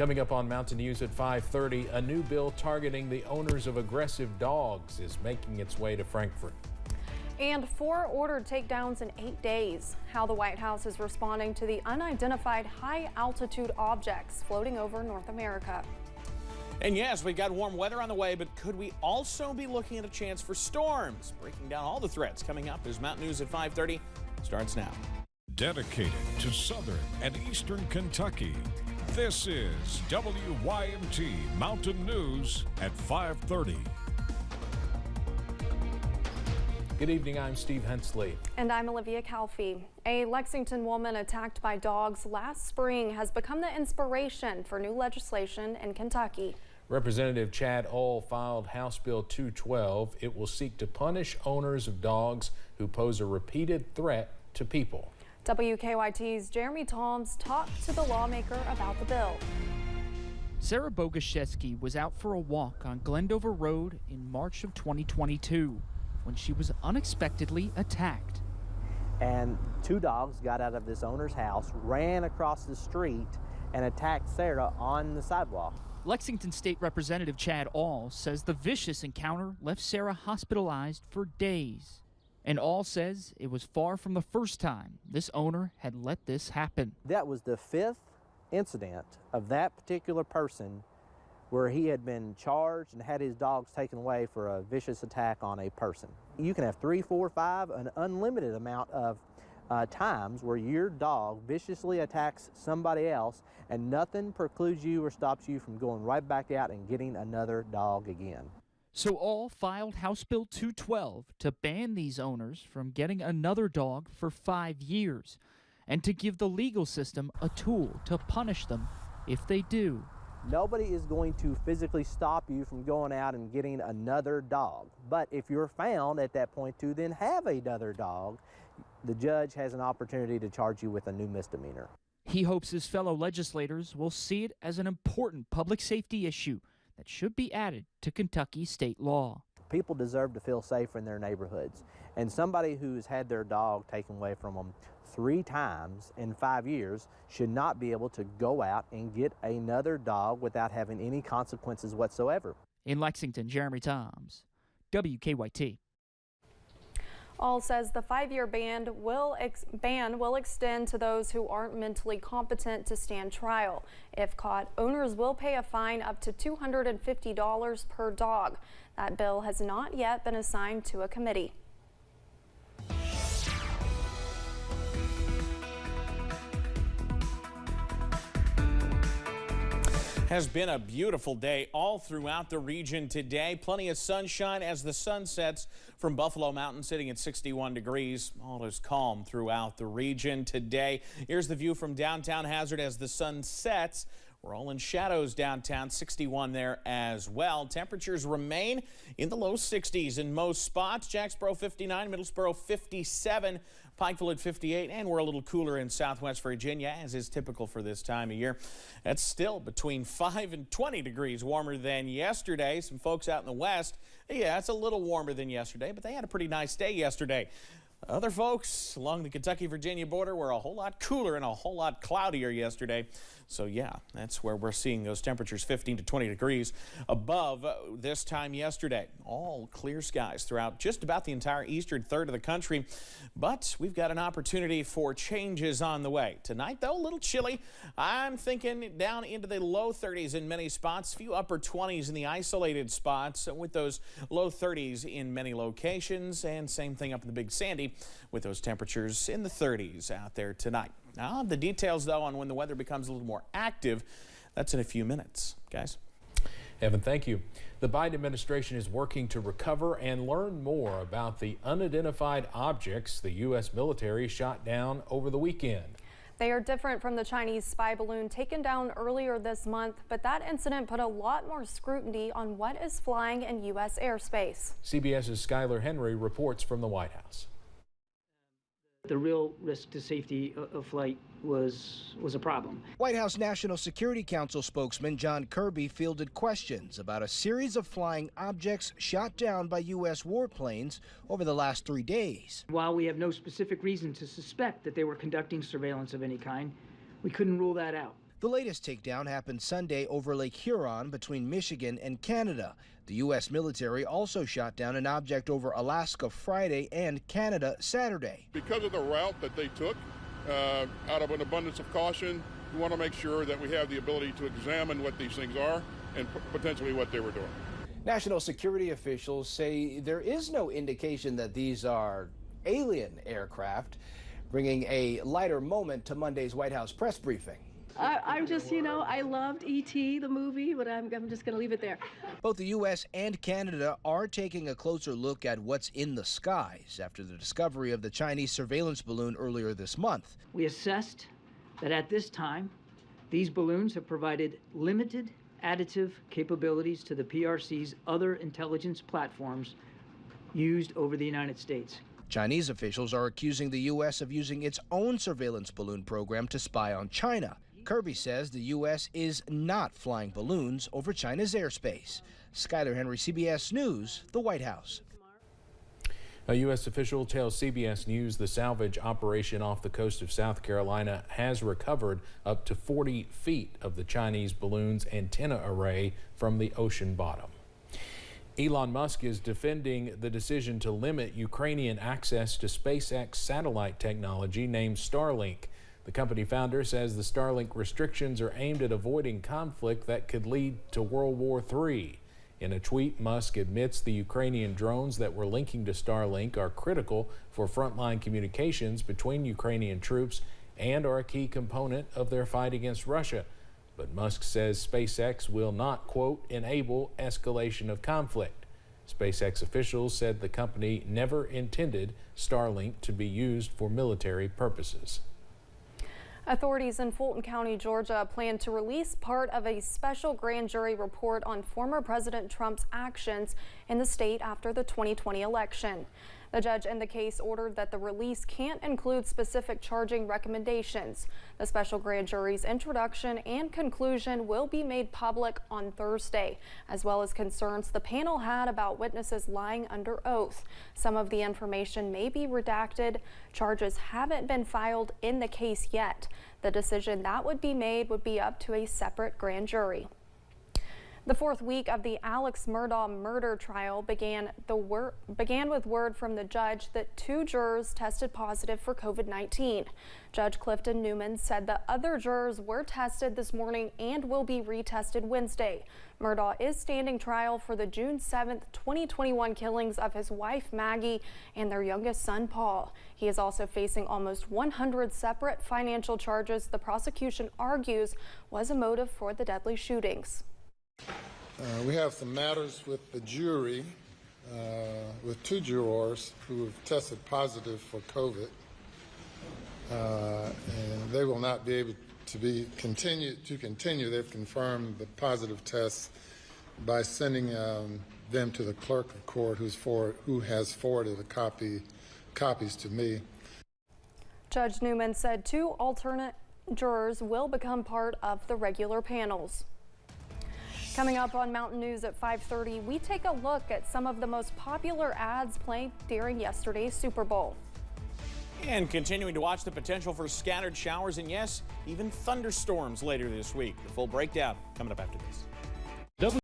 Coming up on Mountain News at 5:30, a new bill targeting the owners of aggressive dogs is making its way to Frankfort. And 4 ordered takedowns in 8 days. How the White House is responding to the unidentified high-altitude objects floating over North America. And yes, we've got warm weather on the way, but could we also be looking at a chance for storms? Breaking down all the threats coming up as Mountain News at 5:30 starts now. Dedicated to southern and eastern Kentucky, this is WYMT Mountain News at 5:30. Good evening, I'm Steve Hensley. And I'm Olivia Calfee. A Lexington woman attacked by dogs last spring has become the inspiration for new legislation in Kentucky. Representative Chad Ohl filed House Bill 212. It will seek to punish owners of dogs who pose a repeated threat to people. WKYT's Jeremy Toms talked to the lawmaker about the bill. Sarah Boguszewski was out for a walk on Glendover Road in March of 2022 when she was unexpectedly attacked. And 2 dogs got out of this owner's house, ran across the street, and attacked Sarah on the sidewalk. Lexington State Representative Chad Ohl says the vicious encounter left Sarah hospitalized for days. And Ohl says it was far from the first time this owner had let this happen. That was the 5th incident of that particular person where he had been charged and had his dogs taken away for a vicious attack on a person. You can have 3, 4, 5, an unlimited amount of times where your dog viciously attacks somebody else and nothing precludes you or stops you from going right back out and getting another dog again. So Ohl filed House Bill 212 to ban these owners from getting another dog for 5 years and to give the legal system a tool to punish them if they do. Nobody is going to physically stop you from going out and getting another dog. But if you're found at that point to then have another dog, the judge has an opportunity to charge you with a new misdemeanor. He hopes his fellow legislators will see it as an important public safety issue that should be added to Kentucky state law. People deserve to feel safer in their neighborhoods. And somebody who's had their dog taken away from them 3 times in 5 years should not be able to go out and get another dog without having any consequences whatsoever. In Lexington, Jeremy Toms, WKYT. Ohl says the 5-year ban will extend to those who aren't mentally competent to stand trial. If caught, owners will pay a fine up to $250 per dog. That bill has not yet been assigned to a committee. Has been a beautiful day all throughout the region today. Plenty of sunshine as the sun sets from Buffalo Mountain, sitting at 61 degrees. All is calm throughout the region today. Here's the view from downtown Hazard as the sun sets. We're all in shadows downtown, 61 there as well. Temperatures remain in the low 60s in most spots. Jacksboro 59, Middlesboro 57, Pikeville at 58, and we're a little cooler in Southwest Virginia, as is typical for this time of year. That's still between 5 and 20 degrees warmer than yesterday. Some folks out in the west, yeah, it's a little warmer than yesterday, but they had a pretty nice day yesterday. Other folks along the Kentucky-Virginia border were a whole lot cooler and a whole lot cloudier yesterday. So yeah, that's where we're seeing those temperatures 15 to 20 degrees above this time yesterday. All clear skies throughout just about the entire eastern third of the country. But we've got an opportunity for changes on the way. Tonight, though, a little chilly. I'm thinking down into the low 30s in many spots, a few upper 20s in the isolated spots, with those low 30s in many locations, and same thing up in the Big Sandy with those temperatures in the 30s out there tonight. Now, the details, though, on when the weather becomes a little more active, that's in a few minutes, guys. Evan, thank you. The Biden administration is working to recover and learn more about the unidentified objects the U.S. military shot down over the weekend. They are different from the Chinese spy balloon taken down earlier this month, but that incident put a lot more scrutiny on what is flying in U.S. airspace. CBS's Skylar Henry reports from the White House. The real risk to safety of flight was a problem. White House National Security Council spokesman John Kirby fielded questions about a series of flying objects shot down by U.S. warplanes over the last 3 days. While we have no specific reason to suspect that they were conducting surveillance of any kind, we couldn't rule that out. The latest takedown happened Sunday over Lake Huron between Michigan and Canada. The U.S. military also shot down an object over Alaska Friday and Canada Saturday. Because of the route that they took, out of an abundance of caution, we want to make sure that we have the ability to examine what these things are and potentially what they were doing. National security officials say there is no indication that these are alien aircraft, bringing a lighter moment to Monday's White House press briefing. I'm just, I loved E.T., the movie, but I'm just going to leave it there. Both the U.S. and Canada are taking a closer look at what's in the skies after the discovery of the Chinese surveillance balloon earlier this month. We assessed that at this time, these balloons have provided limited additive capabilities to the PRC's other intelligence platforms used over the United States. Chinese officials are accusing the U.S. of using its own surveillance balloon program to spy on China. Kirby says the U.S. is not flying balloons over China's airspace. Skyler Henry, CBS News, the White House. A U.S. official tells CBS News the salvage operation off the coast of South Carolina has recovered up to 40 feet of the Chinese balloon's antenna array from the ocean bottom. Elon Musk is defending the decision to limit Ukrainian access to SpaceX satellite technology named Starlink. The company founder says the Starlink restrictions are aimed at avoiding conflict that could lead to World War III. In a tweet, Musk admits the Ukrainian drones that were linking to Starlink are critical for frontline communications between Ukrainian troops and are a key component of their fight against Russia. But Musk says SpaceX will not, quote, enable escalation of conflict. SpaceX officials said the company never intended Starlink to be used for military purposes. Authorities in Fulton County, Georgia, plan to release part of a special grand jury report on former President Trump's actions in the state after the 2020 election. The judge in the case ordered that the release can't include specific charging recommendations. The special grand jury's introduction and conclusion will be made public on Thursday, as well as concerns the panel had about witnesses lying under oath. Some of the information may be redacted. Charges haven't been filed in the case yet. The decision that would be made would be up to a separate grand jury. The fourth week of the Alex Murdaugh murder trial began with word from the judge that 2 jurors tested positive for COVID-19. Judge Clifton Newman said the other jurors were tested this morning and will be retested Wednesday. Murdaugh is standing trial for the June 7th, 2021 killings of his wife Maggie and their youngest son Paul. He is also facing almost 100 separate financial charges the prosecution argues was a motive for the deadly shootings. We have some matters with the jury, with 2 jurors who have tested positive for COVID, and they will not be able to continue. They've confirmed the positive tests by sending them to the clerk of court, who has forwarded copies to me. Judge Newman said 2 alternate jurors will become part of the regular panels. Coming up on Mountain News at 5:30, we take a look at some of the most popular ads played during yesterday's Super Bowl. And continuing to watch the potential for scattered showers and, yes, even thunderstorms later this week. The full breakdown coming up after this.